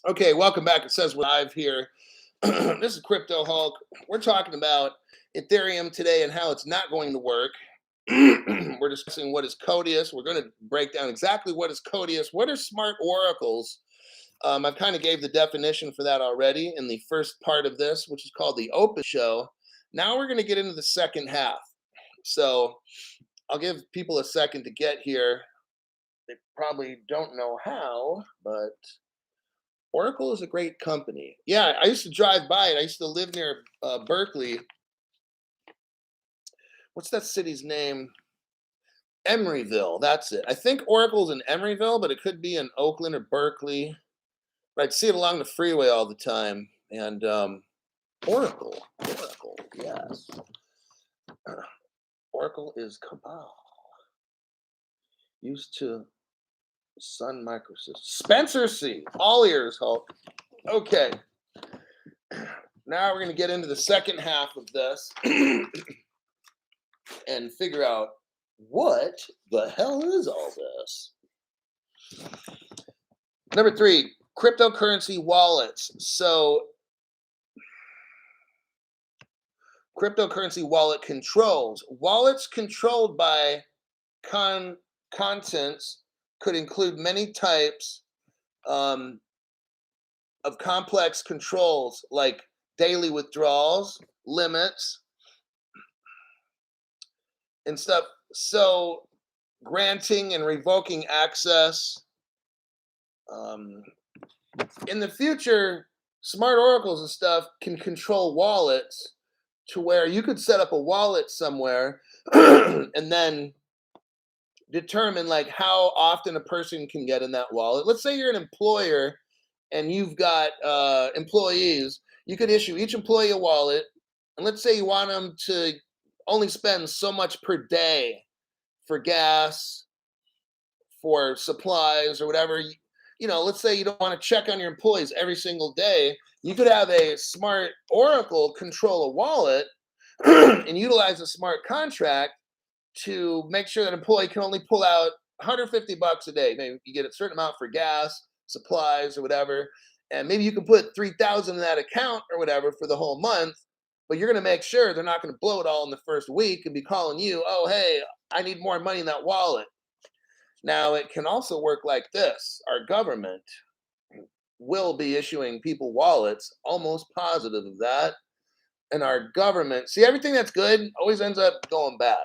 Okay, welcome back. It says we're live here. This is Crypto Hulk. We're talking about Ethereum today and how it's not going to work. We're discussing what is Codius. We're going to break down exactly what is Codius. What are smart oracles? I've kind of gave the definition for that already in the first part of this, which is called the open show. Now we're going to get into the second half. So I'll give people a second to get here. They probably don't know how, but Oracle is a great company. Yeah, I used to drive by it. I used to live near Berkeley. What's that city's name? Emeryville. That's it. I think Oracle's in Emeryville, but it could be in Oakland or Berkeley. But I'd see it along the freeway all the time. And Oracle, yes. Oracle is Cabal. Used to Sun Microsystems. Spencer C. All ears, Hulk. Okay. Now we're going to get into the second half of this and figure out what the hell is all this. Number 3, cryptocurrency wallets. So cryptocurrency wallet controls. Wallets controlled by contents could include many types of complex controls like daily withdrawals, limits, and stuff. So granting and revoking access. In the future, smart oracles and stuff can control wallets to where you could set up a wallet somewhere and then determine like how often a person can get in that wallet. Let's say you're an employer and you've got employees. You could issue each employee a wallet, and let's say you want them to only spend so much per day for gas, for supplies, or whatever. You know, let's say you don't want to check on your employees every single day. You could have a smart oracle control a wallet and utilize a smart contract to make sure that employee can only pull out $150 a day. Maybe you get a certain amount for gas, supplies, or whatever. And maybe you can put $3,000 in that account or whatever for the whole month, but you're going to make sure they're not going to blow it all in the first week and be calling you, oh, hey, I need more money in that wallet. Now, it can also work like this. Our government will be issuing people wallets, almost positive of that. And our government, see, everything that's good always ends up going bad.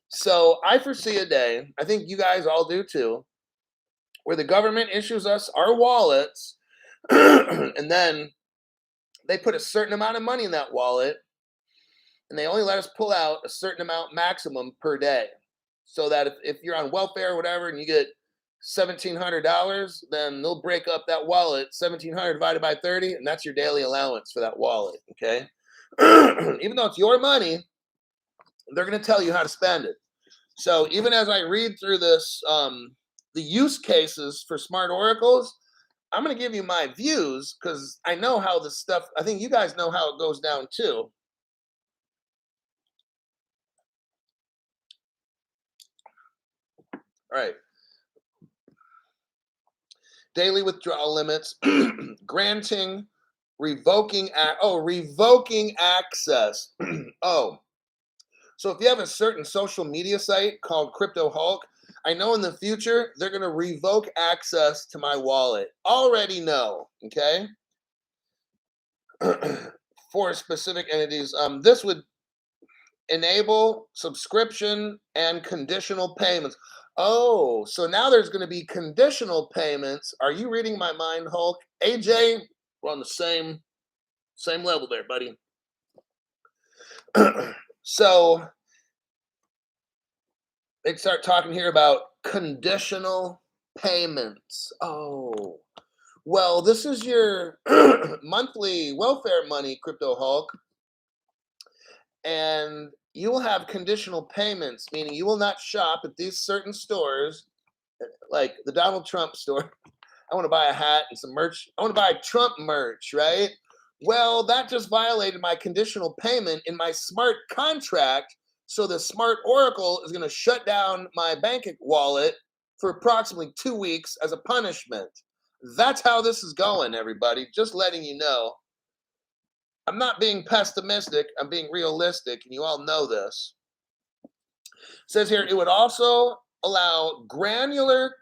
So I foresee a day, I think you guys all do too, where the government issues us our wallets and then they put a certain amount of money in that wallet and they only let us pull out a certain amount maximum per day. So that if you're on welfare or whatever and you get $1,700, then they'll break up that wallet, 1,700 divided by 30, and that's your daily allowance for that wallet, okay? Even though it's your money, they're going to tell you how to spend it. So even as I read through this, the use cases for smart oracles, I'm going to give you my views because I know how this stuff, I think you guys know how it goes down too. All right. Daily withdrawal limits, granting, revoking access. Oh, so if you have a certain social media site called Crypto Hulk, I know in the future they're going to revoke access to my wallet. Already know, okay? For specific entities, this would enable subscription and conditional payments. Oh, so now there's going to be conditional payments. Are you reading my mind, Hulk? AJ, we're on the same level there, buddy. So they start talking here about conditional payments. Oh, well, this is your monthly welfare money, Crypto Hulk. And you will have conditional payments, meaning you will not shop at these certain stores, like the Donald Trump store. I want to buy a hat and some merch. I want to buy Trump merch, right? Well, that just violated my conditional payment in my smart contract. So the smart oracle is going to shut down my bank wallet for approximately 2 weeks as a punishment. That's how this is going, everybody. Just letting you know. I'm not being pessimistic, I'm being realistic, and you all know this. It says here, it would also allow granular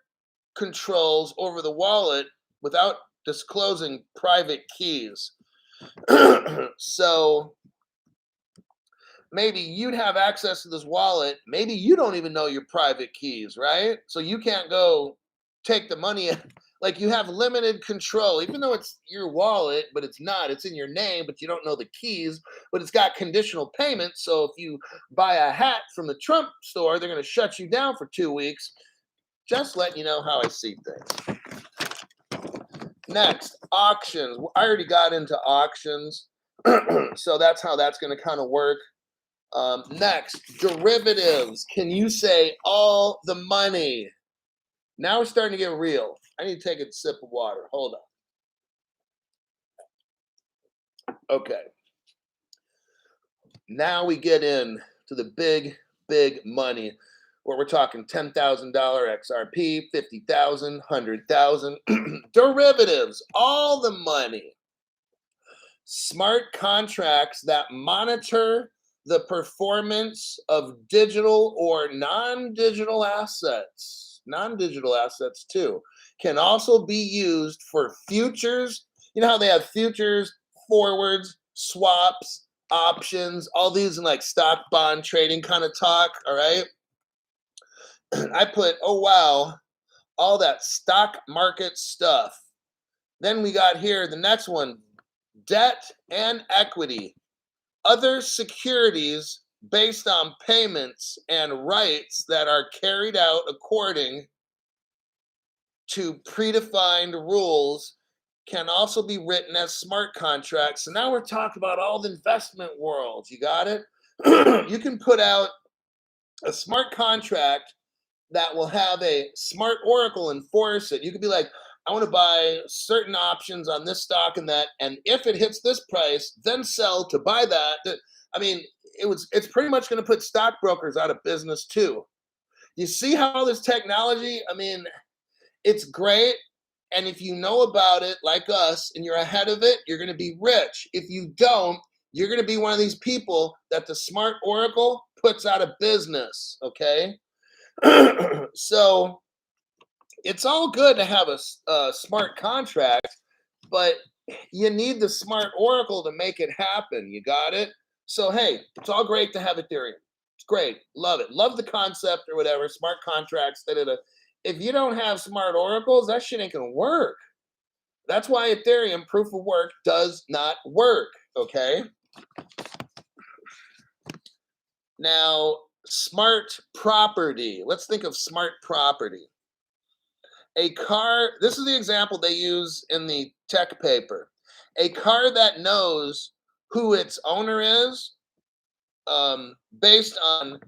controls over the wallet without disclosing private keys. So maybe you'd have access to this wallet. Maybe you don't even know your private keys, right? So you can't go take the money. Like you have limited control, even though it's your wallet, but it's not. It's in your name, but you don't know the keys. But it's got conditional payments. So if you buy a hat from the Trump store, they're going to shut you down for 2 weeks. Just letting you know how I see things. Next, auctions. I already got into auctions. So that's how that's going to kind of work. Next, derivatives. Can you say all the money? Now we're starting to get real. I need to take a sip of water. Hold on. Okay. Now we get in to the big, big money, where we're talking $10,000 XRP, 50,000, 100,000. Derivatives, all the money. Smart contracts that monitor the performance of digital or non-digital assets. Non-digital assets too can also be used for futures. You know how they have futures, forwards, swaps, options, all these in like stock bond trading kind of talk. All right. I put, oh wow, all that stock market stuff. Then we got here the next one, debt and equity. Other securities based on payments and rights that are carried out according to predefined rules can also be written as smart contracts. So now we're talking about all the investment worlds. You got it? You can put out a smart contract that will have a smart oracle enforce it. You could be like, I want to buy certain options on this stock and that, and if it hits this price, then sell to buy that. I mean, it's pretty much going to put stockbrokers out of business too. You see how this technology, I mean, it's great. And if you know about it like us and you're ahead of it, you're going to be rich. If you don't, you're going to be one of these people that the smart oracle puts out of business, okay? So it's all good to have a smart contract, but you need the smart oracle to make it happen. You got it? So, hey, it's all great to have Ethereum. It's great. Love it. Love the concept or whatever, smart contracts. Da-da-da. If you don't have smart oracles, that shit ain't going to work. That's why Ethereum proof of work does not work, okay? Now, smart property. Let's think of smart property. A car, this is the example they use in the tech paper. A car that knows who its owner is based on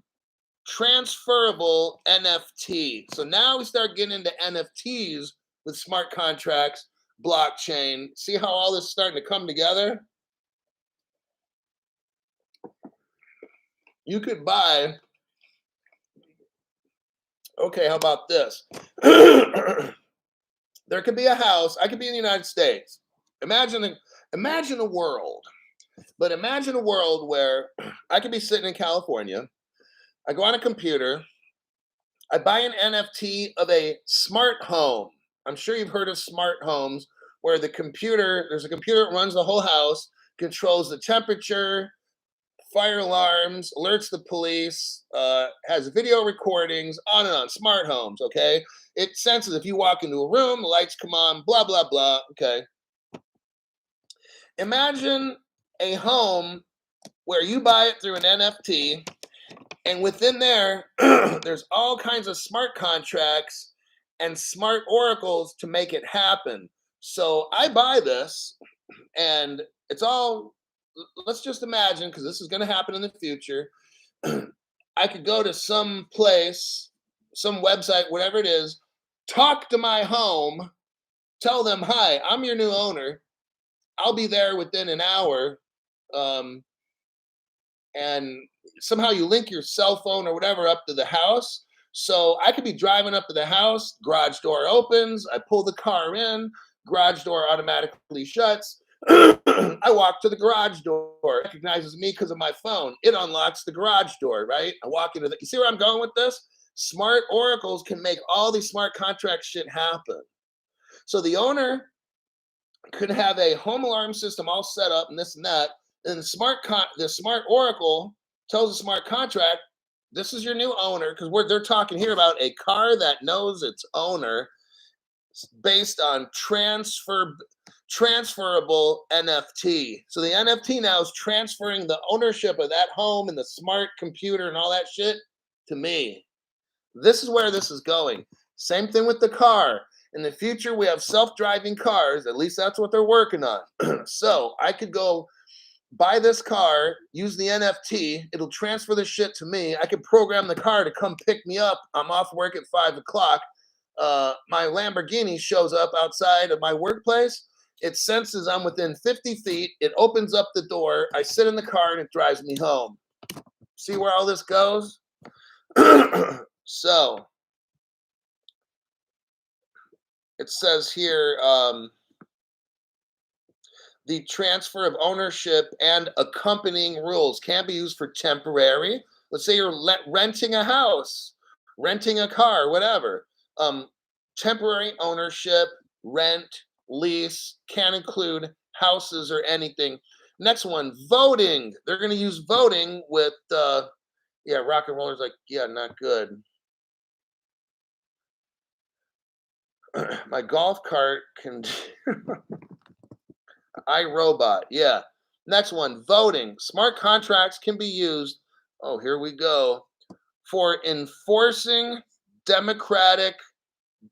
transferable NFT. So now we start getting into NFTs with smart contracts, blockchain. See how all this is starting to come together? You could buy, okay, how about this? There could be a house. I could be in the United States. Imagine a world, but imagine a world where I could be sitting in California. I go on a computer. I buy an NFT of a smart home. I'm sure you've heard of smart homes where there's a computer that runs the whole house, controls the temperature, fire alarms, alerts the police, has video recordings, on and on. Smart homes, okay? It senses if you walk into a room, the lights come on, blah, blah, blah, okay? Imagine a home where you buy it through an NFT, and within there, there's all kinds of smart contracts and smart oracles to make it happen. So I buy this, and it's all, let's just imagine, because this is going to happen in the future. I could go to some place, some website, whatever it is, talk to my home, tell them, hi, I'm your new owner. I'll be there within an hour. And somehow you link your cell phone or whatever up to the house. So I could be driving up to the house, garage door opens, I pull the car in, garage door automatically shuts. I walk to the garage door, it recognizes me because of my phone. It unlocks the garage door, right? I walk into the, you see where I'm going with this? Smart oracles can make all these smart contract shit happen. So the owner could have a home alarm system all set up and this and that. And the smart oracle tells the smart contract, this is your new owner, because they're talking here about a car that knows its owner based on transferable NFT. So the NFT now is transferring the ownership of that home and the smart computer and all that shit to me. This is where this is going. Same thing with the car. In the future, we have self-driving cars. At least that's what they're working on. So I could go buy this car, use the NFT. It'll transfer the shit to me. I could program the car to come pick me up. I'm off work at 5 o'clock. My Lamborghini shows up outside of my workplace. It senses I'm within 50 feet. It opens up the door. I sit in the car and it drives me home. See where all this goes? So it says here, the transfer of ownership and accompanying rules can be used for temporary. Let's say you're renting a house, renting a car, whatever. Temporary ownership, rent, lease can include houses or anything. Next one, voting. They're going to use voting with, yeah, rock and roller's like, yeah, not good. My golf cart can... iRobot, yeah. Next one, voting. Smart contracts can be used, oh, here we go, for enforcing democratic,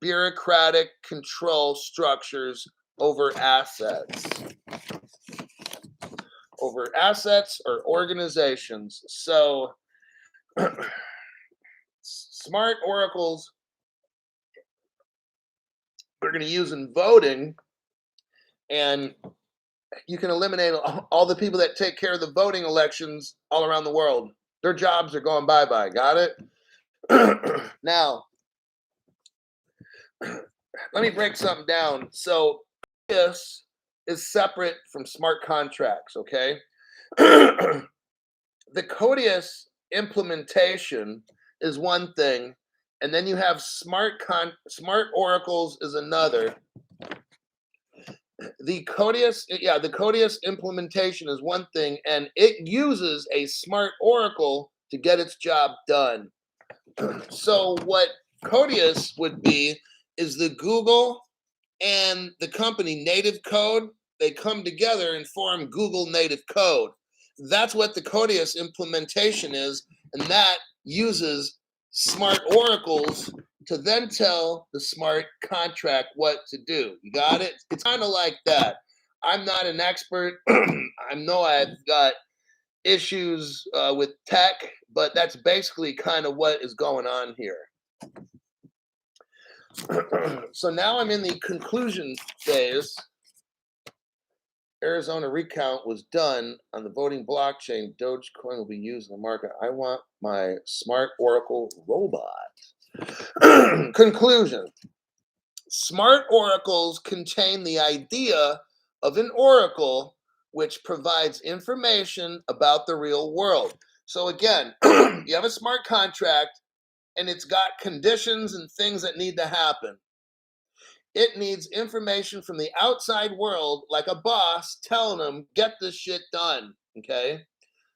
bureaucratic control structures over assets. Over assets or organizations. So, smart oracles we're going to use in voting, and you can eliminate all the people that take care of the voting elections all around the world. Their jobs are going bye-bye. Got it? Now, let me break something down. So this is separate from smart contracts, okay? The Codius implementation is one thing, and then you have smart oracles is another. The Codius implementation is one thing, and it uses a smart oracle to get its job done. So what Codius would be is the Google and the company Native Code. They come together and form Google Native Code. That's what the Codius implementation is, and that uses smart oracles to then tell the smart contract what to do. You got it? It's kind of like that. I'm not an expert. I know I've got issues with tech, but that's basically kind of what is going on here. So now I'm in the conclusion phase. Arizona recount was done on the voting blockchain. Dogecoin will be used in the market. I want my smart oracle robot. Conclusion. Smart oracles contain the idea of an oracle which provides information about the real world. So again, you have a smart contract and it's got conditions and things that need to happen. It needs information from the outside world, like a boss telling them, get this shit done, okay?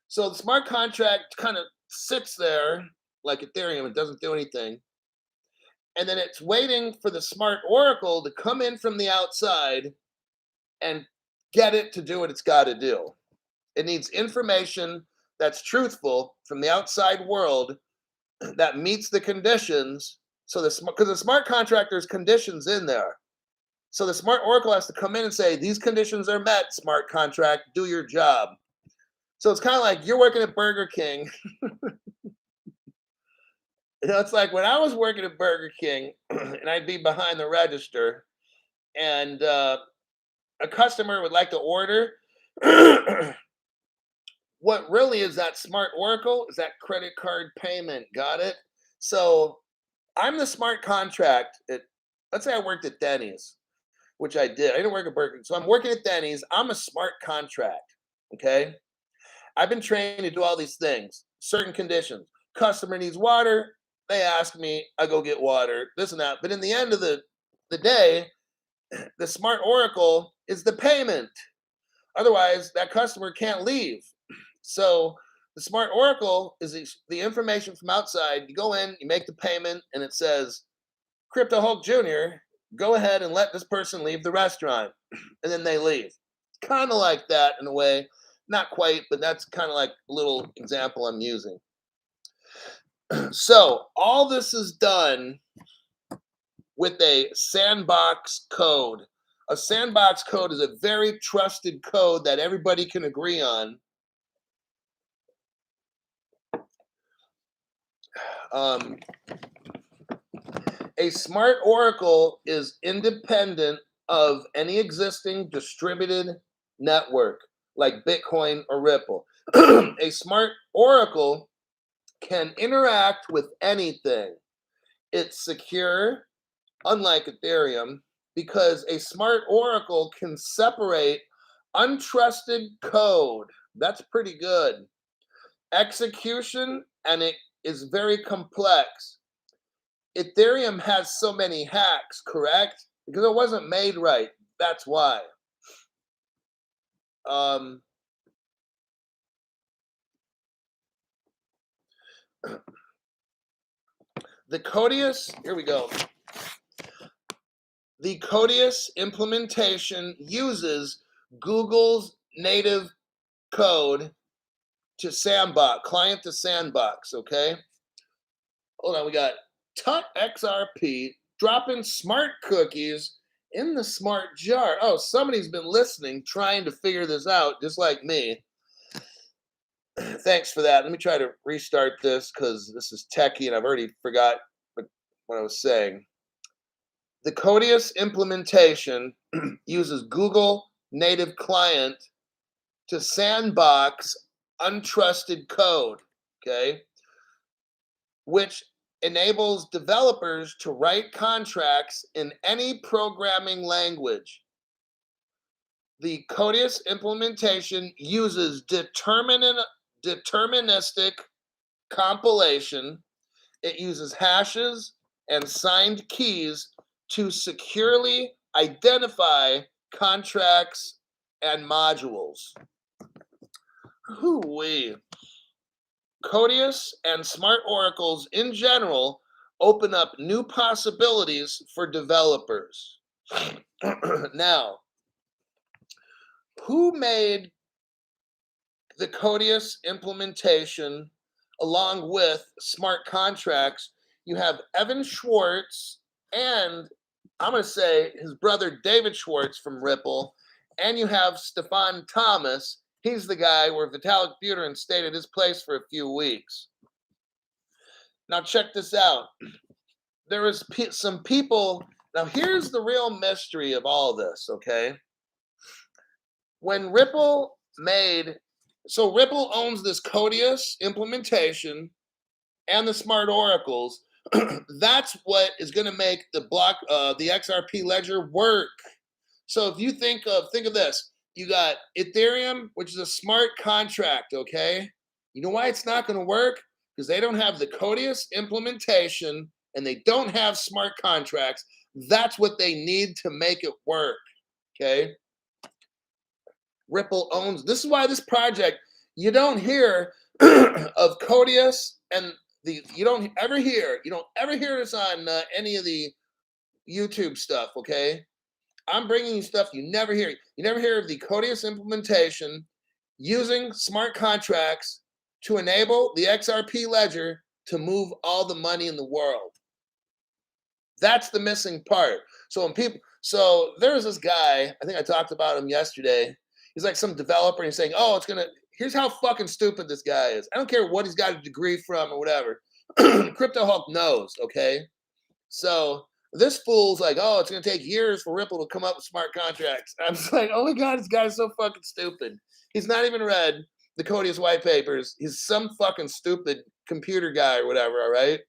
So the smart contract kind of sits there like Ethereum. It doesn't do anything. And then it's waiting for the smart oracle to come in from the outside and get it to do what it's got to do. It needs information that's truthful from the outside world that meets the conditions. So because the smart contract, there's conditions in there. So the smart oracle has to come in and say, these conditions are met, smart contract, do your job. So it's kind of like you're working at Burger King. It's like when I was working at Burger King and I'd be behind the register and a customer would like to order. What really is that smart oracle is that credit card payment. Got it? So I'm the smart contract at, let's say I worked at Denny's, which I did. I didn't work at Burger King. So I'm working at Denny's. I'm a smart contract. Okay. I've been trained to do all these things, certain conditions. Customer needs water. They ask me, I go get water, this and that. But in the end of the day, the smart oracle is the payment. Otherwise, that customer can't leave. So the smart oracle is the information from outside. You go in, you make the payment, and it says, Crypto Hulk Jr., go ahead and let this person leave the restaurant. And then they leave. Kind of like that in a way. Not quite, but that's kind of like a little example I'm using. So all this is done with a sandbox code. A sandbox code is a very trusted code that everybody can agree on. A smart oracle is independent of any existing distributed network like Bitcoin or Ripple. A smart oracle can interact with anything. It's secure, unlike Ethereum, because a smart oracle can separate untrusted code. That's pretty good. Execution, and it is very complex. Ethereum has so many hacks, correct? Because it wasn't made right. That's why. The Codius, here we go. The Codius implementation uses Google's native code to sandbox, client to sandbox, okay? Hold on, we got Tut XRP dropping smart cookies in the smart jar. Oh, somebody's been listening, trying to figure this out, just like me. Thanks for that. Let me try to restart this because this is techie and I've already forgot what I was saying. The Codius implementation uses Google native client to sandbox untrusted code, okay, which enables developers to write contracts in any programming language. The Codius implementation uses deterministic compilation. It uses hashes and signed keys to securely identify contracts and modules. Hoo-wee. Codius and smart oracles in general open up new possibilities for developers. Now, who made the Codius implementation along with smart contracts? You have Evan Schwartz and I'm going to say his brother David Schwartz from Ripple, and you have Stefan Thomas. He's the guy where Vitalik Buterin stayed at his place for a few weeks. Now check this out. There was some people. Now here's the real mystery of all this, okay? When Ripple so Ripple owns this Codius implementation and the smart oracles. That's what is going to make the XRP ledger work. So if you think of this, you got Ethereum, which is a smart contract, okay? You know why it's not going to work? Because they don't have the Codius implementation and they don't have smart contracts. That's what they need to make it work, okay? Ripple owns, this is why this project, you don't hear of Codius and you don't ever hear this on any of the YouTube stuff, okay? I'm bringing you stuff you never hear. You never hear of the Codius implementation using smart contracts to enable the XRP ledger to move all the money in the world. That's the missing part. So there's this guy, I think I talked about him yesterday. He's like some developer and he's saying, here's how fucking stupid this guy is. I don't care what he's got a degree from or whatever. Crypto Hulk knows, okay? So this fool's like, it's going to take years for Ripple to come up with smart contracts. I'm just like, oh my God, this guy's so fucking stupid. He's not even read the Codius white papers. He's some fucking stupid computer guy or whatever, all right?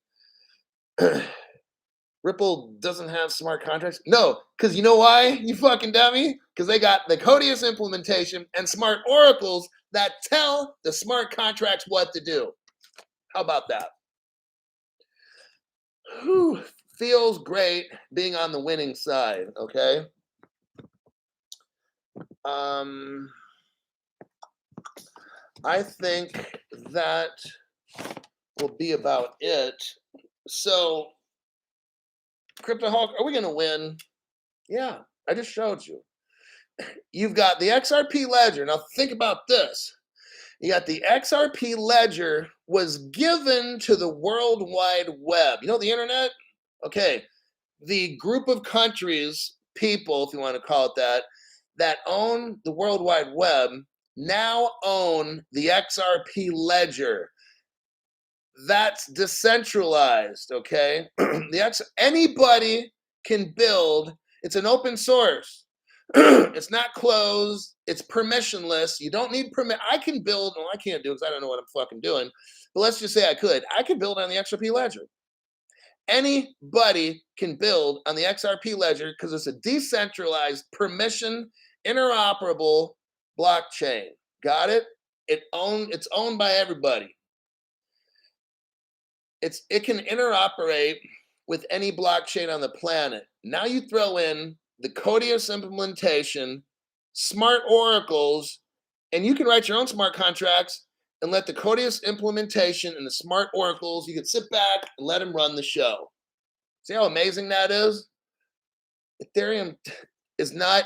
Ripple doesn't have smart contracts? No, because you know why, you fucking dummy? Because they got the Codius implementation and smart oracles that tell the smart contracts what to do. How about that? Whew, feels great being on the winning side, okay? I think that will be about it. So, Crypto Hulk, are we going to win? Yeah, I just showed you. You've got the XRP ledger. Now, think about this. You got the XRP ledger was given to the World Wide Web. You know the internet? Okay. The group of countries, people, if you want to call it that own the World Wide Web now own the XRP ledger. That's decentralized, okay? Anybody can build. It's an open source. It's not closed. It's permissionless. You don't need permit. I can build. Well, I can't do it because I don't know what I'm fucking doing. But let's just say I could. I could build on the XRP ledger. Anybody can build on the XRP ledger because it's a decentralized, permission, interoperable blockchain. Got it? It's owned by everybody. It can interoperate with any blockchain on the planet. Now you throw in the Codius implementation, smart oracles, and you can write your own smart contracts and let the Codius implementation and the smart oracles, you can sit back and let them run the show. See how amazing that is? Ethereum is not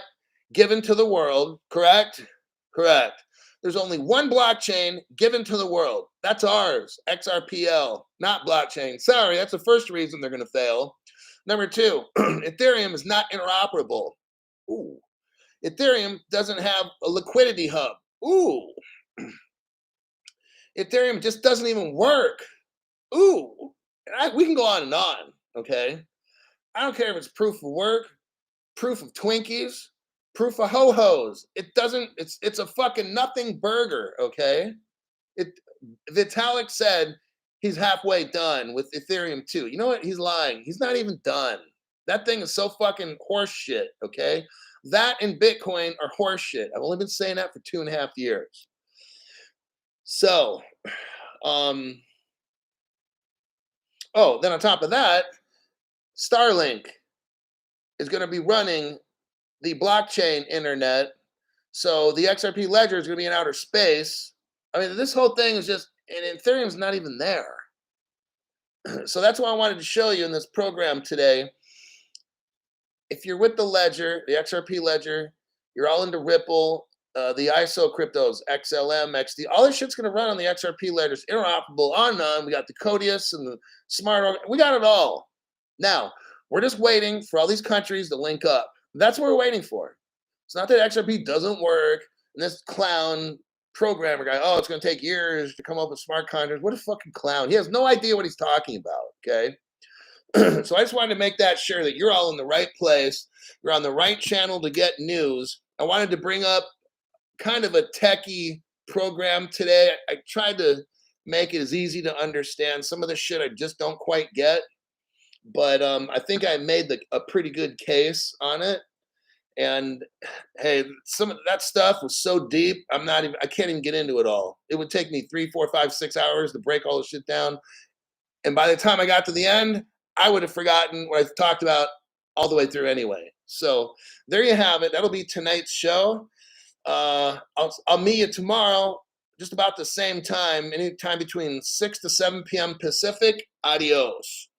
given to the world, correct? Correct. There's only one blockchain given to the world. That's ours, XRPL, not blockchain. Sorry, that's the first reason they're going to fail. Number two, Ethereum is not interoperable. Ooh. Ethereum doesn't have a liquidity hub. Ooh. Ethereum just doesn't even work. Ooh. We can go on and on, okay? I don't care if it's proof of work, proof of Twinkies, proof of ho-hos. It doesn't, it's a fucking nothing burger, okay? Vitalik said he's halfway done with Ethereum 2. You know what? He's lying. He's not even done. That thing is so fucking horse shit, okay? That and Bitcoin are horse shit. I've only been saying that for 2.5 years. So, then on top of that, Starlink is going to be running the blockchain internet. So the XRP ledger is going to be in outer space. I mean, this whole thing is just, and Ethereum's not even there. So that's why I wanted to show you in this program today. If you're with the ledger, the XRP ledger, you're all into Ripple, the ISO cryptos, XLM, XD, all this shit's going to run on the XRP ledger. It's interoperable, on and on. We got the Codius and the smart, we got it all. Now, we're just waiting for all these countries to link up. That's what we're waiting for. It's not that XRP doesn't work and this clown programmer guy, oh, it's going to take years to come up with smart contracts. What a fucking clown. He has no idea what he's talking about, okay? So I just wanted to make that sure that you're all in the right place. You're on the right channel to get news. I wanted to bring up kind of a techie program today. I tried to make it as easy to understand. Some of the shit I just don't quite get. But I think I made a pretty good case on it. And hey, some of that stuff was so deep, I can't even get into it all. It would take me 3, 4, 5, 6 hours to break all the shit down. And by the time I got to the end, I would have forgotten what I talked about all the way through anyway. So there you have it. That'll be tonight's show. I'll meet you tomorrow, just about the same time, anytime between 6 to 7 p.m. Pacific. Adios.